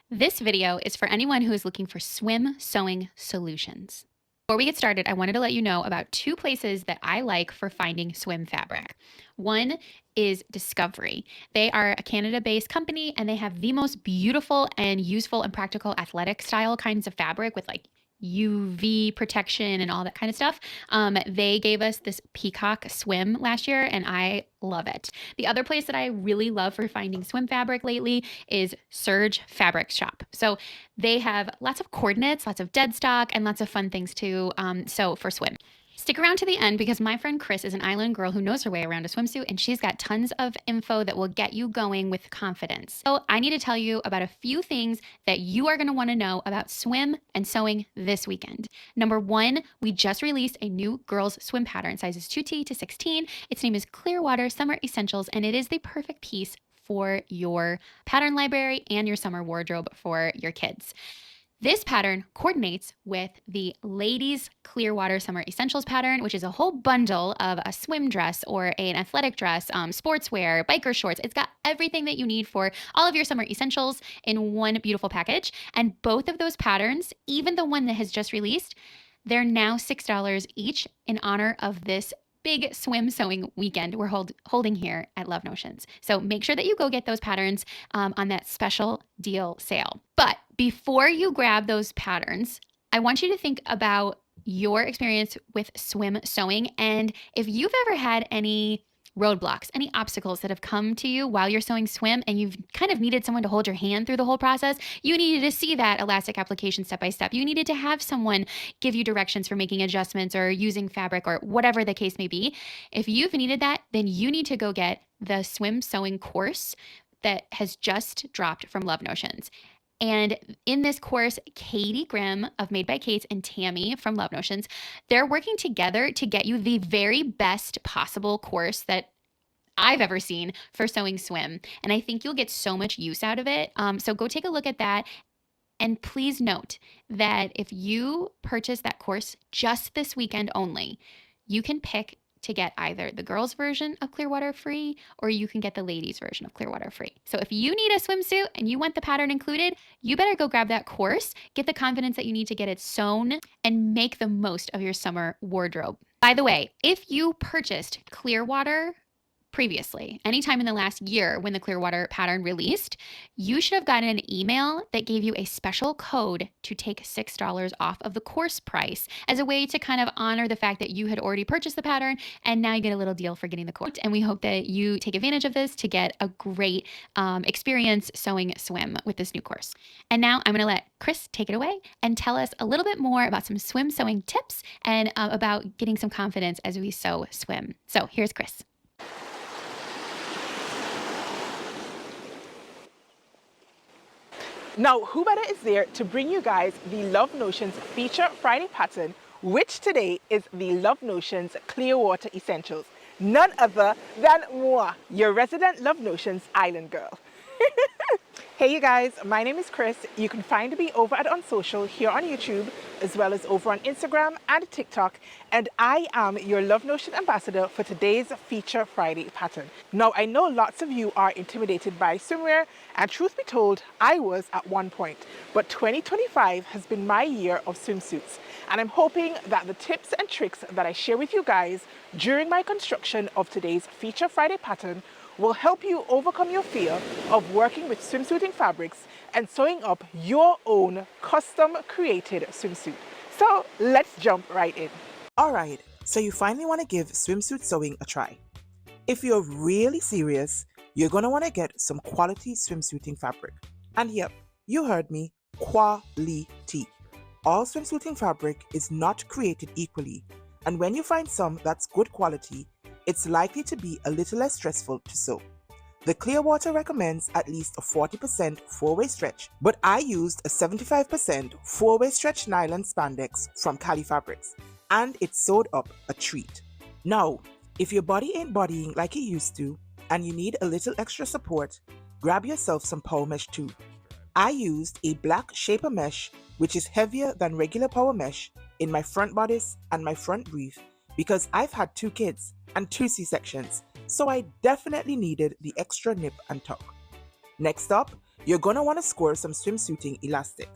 This video is for anyone who is looking for swim sewing solutions. Before we get started, I wanted to let you know about two places that I like for finding swim fabric. One is Discovery. They are a Canada-based company and they have the most beautiful and useful and practical athletic style kinds of fabric with like UV protection and all that kind of stuff. They gave us this peacock swim last year and I love it. The other place that I really love for finding swim fabric lately is Surge Fabric Shop. So they have lots of coordinates, lots of dead stock, and lots of fun things to sew for swim. Stick around to the end because my friend Chris is an island girl who knows her way around a swimsuit and she's got tons of info that will get you going with confidence. So I need to tell you about a few things that you are going to want to know about swim and sewing this weekend. Number one, we just released a new girls swim pattern, sizes 2T to 16. Its name is Clearwater Summer Essentials and it is the perfect piece for your pattern library and your summer wardrobe for your kids. This pattern coordinates with the Ladies Clearwater Summer Essentials pattern, which is a whole bundle of a swim dress or an athletic dress, sportswear, biker shorts. It's got everything that you need for all of your summer essentials in one beautiful package. And both of those patterns, even the one that has just released, they're now $6 each in honor of this big swim sewing weekend we're holding here at Love Notions. So make sure that you go get those patterns on that special deal sale. But before you grab those patterns, I want you to think about your experience with swim sewing and if you've ever had any roadblocks, any obstacles that have come to you while you're sewing swim and you've kind of needed someone to hold your hand through the whole process. You needed to see that elastic application step by step. You needed to have someone give you directions for making adjustments or using fabric or whatever the case may be. If you've needed that, then you need to go get the swim sewing course that has just dropped from Love Notions. And in this course, Katie Grimm of Made by Kate's and Tammy from Love Notions, they're working together to get you the very best possible course that I've ever seen for sewing swim. And I think you'll get so much use out of it. So go take a look at that. And please note that if you purchase that course just this weekend only, you can pick to get either the girls' version of Clearwater free or you can get the ladies' version of Clearwater free. So if you need a swimsuit and you want the pattern included, you better go grab that course, get the confidence that you need to get it sewn, and make the most of your summer wardrobe. By the way, if you purchased Clearwater previously, anytime in the last year when the Clearwater pattern released, you should have gotten an email that gave you a special code to take $6 off of the course price as a way to kind of honor the fact that you had already purchased the pattern and now you get a little deal for getting the course. And we hope that you take advantage of this to get a great experience sewing swim with this new course. And now I'm going to let Chris take it away and tell us a little bit more about some swim sewing tips and about getting some confidence as we sew swim. So here's Chris. Now, who better is there to bring you guys the Love Notions Feature Friday pattern, which today is the Love Notions Clearwater Essentials. None other than moi, your resident Love Notions island girl. Hey you guys, my name is Chris. You can find me over at On Social here on YouTube, as well as over on Instagram and TikTok. And I am your Love Notion ambassador for today's Feature Friday pattern. Now, I know lots of you are intimidated by swimwear, and truth be told, I was at one point. But 2025 has been my year of swimsuits. And I'm hoping that the tips and tricks that I share with you guys during my construction of today's Feature Friday pattern will help you overcome your fear of working with swimsuiting fabrics and sewing up your own custom created swimsuit. So let's jump right in. Alright, so you finally want to give swimsuit sewing a try. If you're really serious, you're going to want to get some quality swimsuiting fabric. And yep, you heard me, quality. All swimsuiting fabric is not created equally, and when you find some that's good quality, it's likely to be a little less stressful to sew. The Clearwater recommends at least a 40% 4-way stretch, but I used a 75% 4-way stretch nylon spandex from Cali Fabrics, and it sewed up a treat. Now, if your body ain't bodying like it used to, and you need a little extra support, grab yourself some power mesh too. I used a black shaper mesh, which is heavier than regular power mesh, in my front bodice and my front brief, because I've had 2 kids and 2 C-sections, so I definitely needed the extra nip and tuck. Next up, you're going to want to score some swimsuiting elastic.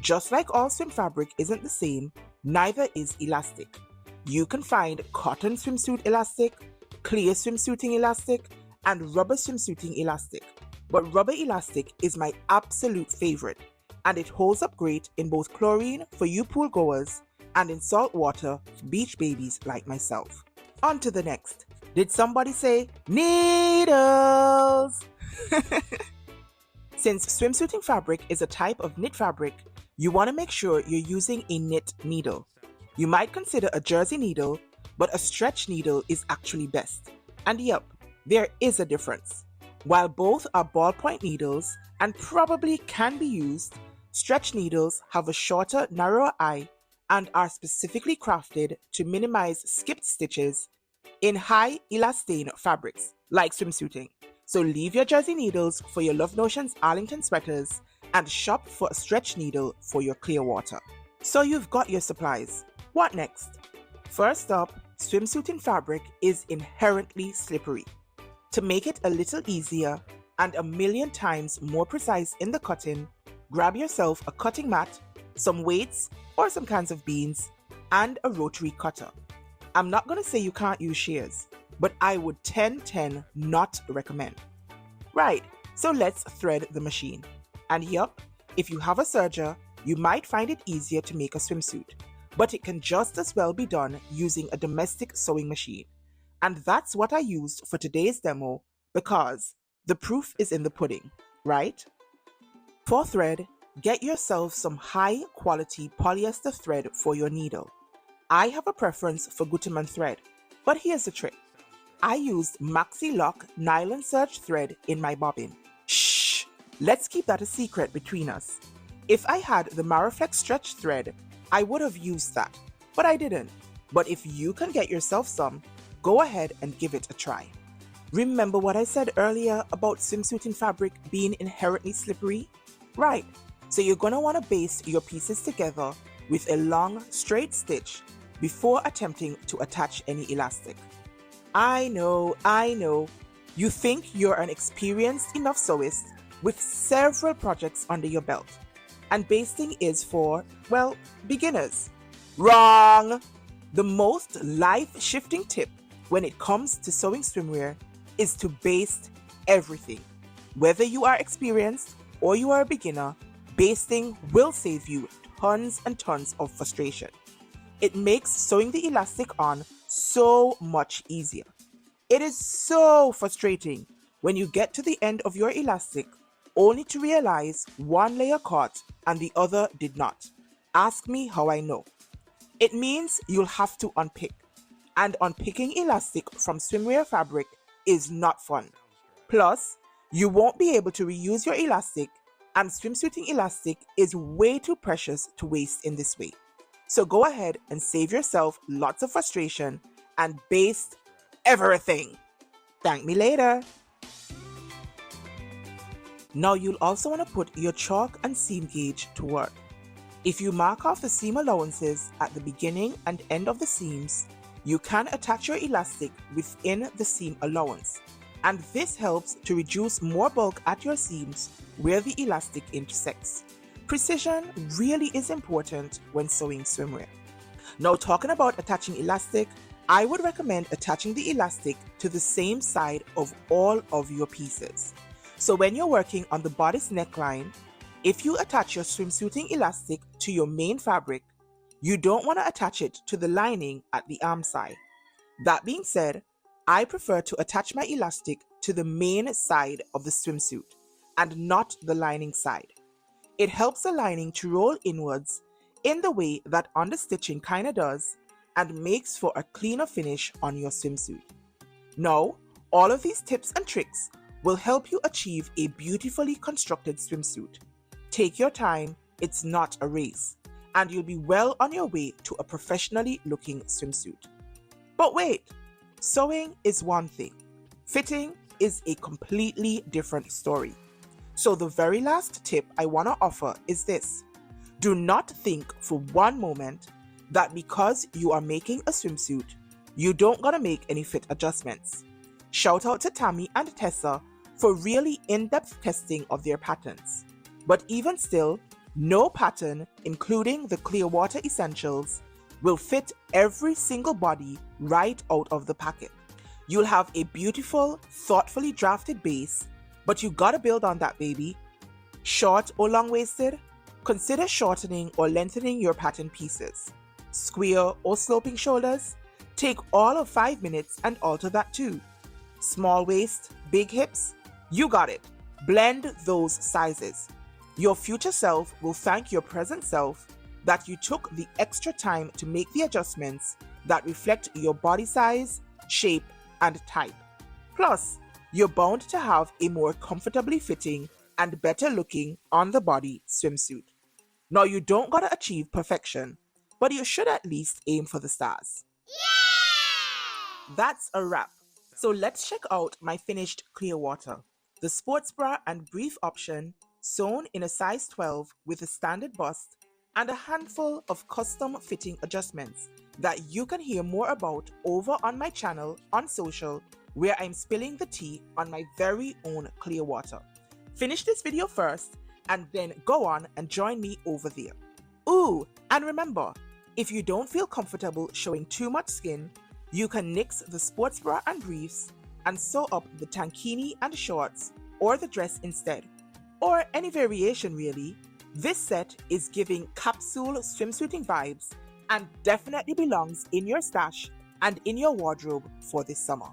Just like all swim fabric isn't the same, neither is elastic. You can find cotton swimsuit elastic, clear swimsuiting elastic, and rubber swimsuiting elastic. But rubber elastic is my absolute favorite, and it holds up great in both chlorine for you pool goers and in salt water for beach babies like myself. On to the next. Did somebody say needles? Since swimsuiting fabric is a type of knit fabric, you want to make sure you're using a knit needle. You might consider a jersey needle, but a stretch needle is actually best. And yep, there is a difference. While both are ballpoint needles and probably can be used, stretch needles have a shorter, narrower eye and are specifically crafted to minimize skipped stitches in high elastane fabrics like swimsuiting. So leave your jersey needles for your Love Notions Arlington sweaters and shop for a stretch needle for your Clearwater. So you've got your supplies. What next? First up, swimsuiting fabric is inherently slippery. To make it a little easier and a million times more precise in the cutting, grab yourself a cutting mat, some weights or some cans of beans, and a rotary cutter. I'm not going to say you can't use shears, but I would 10-10 not recommend. Right, so let's thread the machine. And yup, if you have a serger, you might find it easier to make a swimsuit, but it can just as well be done using a domestic sewing machine. And that's what I used for today's demo because the proof is in the pudding, right? For thread, get yourself some high quality polyester thread for your needle. I have a preference for Gutermann thread, but here's the trick. I used Maxi Lock nylon serge thread in my bobbin. Shh! Let's keep that a secret between us. If I had the Maraflex stretch thread, I would have used that, but I didn't. But if you can get yourself some, go ahead and give it a try. Remember what I said earlier about swimsuiting fabric being inherently slippery? Right, so you're going to want to baste your pieces together with a long straight stitch before attempting to attach any elastic. I know, you think you're an experienced enough sewist with several projects under your belt, and basting is for, well, beginners. Wrong! The most life-shifting tip when it comes to sewing swimwear is to baste everything. Whether you are experienced or you are a beginner, basting will save you tons and tons of frustration. It makes sewing the elastic on so much easier. It is so frustrating when you get to the end of your elastic only to realize one layer caught and the other did not. Ask me how I know. It means you'll have to unpick, and unpicking elastic from swimwear fabric is not fun. Plus, you won't be able to reuse your elastic, and swimsuiting elastic is way too precious to waste in this way. So go ahead and save yourself lots of frustration and baste everything. Thank me later. Now you'll also want to put your chalk and seam gauge to work. If you mark off the seam allowances at the beginning and end of the seams, you can attach your elastic within the seam allowance, and this helps to reduce more bulk at your seams where the elastic intersects. Precision really is important when sewing swimwear. Now talking about attaching elastic, I would recommend attaching the elastic to the same side of all of your pieces. So when you're working on the bodice neckline, if you attach your swimsuiting elastic to your main fabric, you don't want to attach it to the lining at the arm side. That being said, I prefer to attach my elastic to the main side of the swimsuit and not the lining side. It helps the lining to roll inwards in the way that understitching kinda does and makes for a cleaner finish on your swimsuit. Now, all of these tips and tricks will help you achieve a beautifully constructed swimsuit. Take your time, it's not a race, and you'll be well on your way to a professionally looking swimsuit. But wait, sewing is one thing. Fitting is a completely different story. So the very last tip I want to offer is this. Do not think for one moment that because you are making a swimsuit, you don't gotta make any fit adjustments. Shout out to Tammy and Tessa for really in-depth testing of their patterns. But even still, no pattern, including the Clearwater Essentials, will fit every single body right out of the packet. You'll have a beautiful, thoughtfully drafted base, but you gotta build on that, baby. Short or long-waisted? Consider shortening or lengthening your pattern pieces. Square or sloping shoulders? Take all of 5 minutes and alter that too. Small waist, big hips? You got it. Blend those sizes. Your future self will thank your present self that you took the extra time to make the adjustments that reflect your body size, shape, and type. Plus, you're bound to have a more comfortably fitting and better looking on the body swimsuit. Now, you don't gotta achieve perfection, but you should at least aim for the stars. That's a wrap. So let's check out my finished Clearwater. The sports bra and brief option, sewn in a size 12 with a standard bust, and a handful of custom fitting adjustments that you can hear more about over on my channel on social, where I'm spilling the tea on my very own Clearwater. Finish this video first and then go on and join me over there. Ooh, and remember, if you don't feel comfortable showing too much skin, you can nix the sports bra and briefs and sew up the tankini and shorts or the dress instead, or any variation really. This set is giving capsule swimsuiting vibes and definitely belongs in your stash and in your wardrobe for this summer.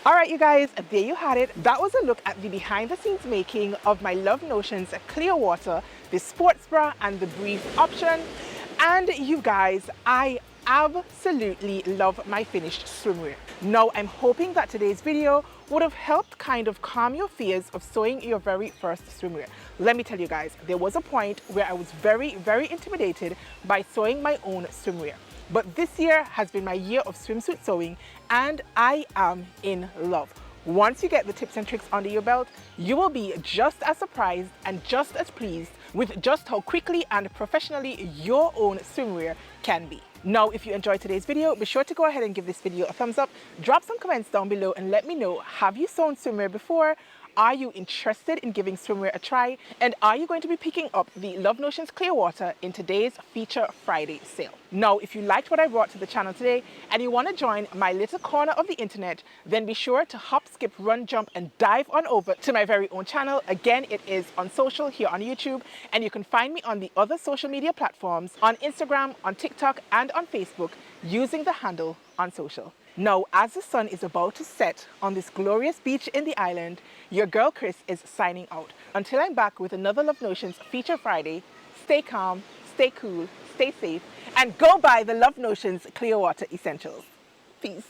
All right, you guys, there you had it. That was a look at the behind the scenes making of my Love Notions Clearwater, the sports bra and the brief option. And you guys, I absolutely love my finished swimwear. Now, I'm hoping that today's video would have helped kind of calm your fears of sewing your very first swimwear. Let me tell you guys, there was a point where I was very, very intimidated by sewing my own swimwear. But this year has been my year of swimsuit sewing and I am in love. Once you get the tips and tricks under your belt, you will be just as surprised and just as pleased with just how quickly and professionally your own swimwear can be. Now, if you enjoyed today's video, be sure to go ahead and give this video a thumbs up. Drop some comments down below and let me know, have you sewn swimwear before? Are you interested in giving swimwear a try? And are you going to be picking up the Love Notions Clearwater in today's Feature Friday sale? Now, if you liked what I brought to the channel today and you want to join my little corner of the internet, then be sure to hop, skip, run, jump, and dive on over to my very own channel. Again, it is on social here on YouTube, and you can find me on the other social media platforms on Instagram, on TikTok, and on Facebook using the handle on social. Now, as the sun is about to set on this glorious beach in the island, your girl Chris is signing out. Until I'm back with another Love Notions Feature Friday, stay calm, stay cool, stay safe, and go buy the Love Notions Clearwater Essentials. Peace.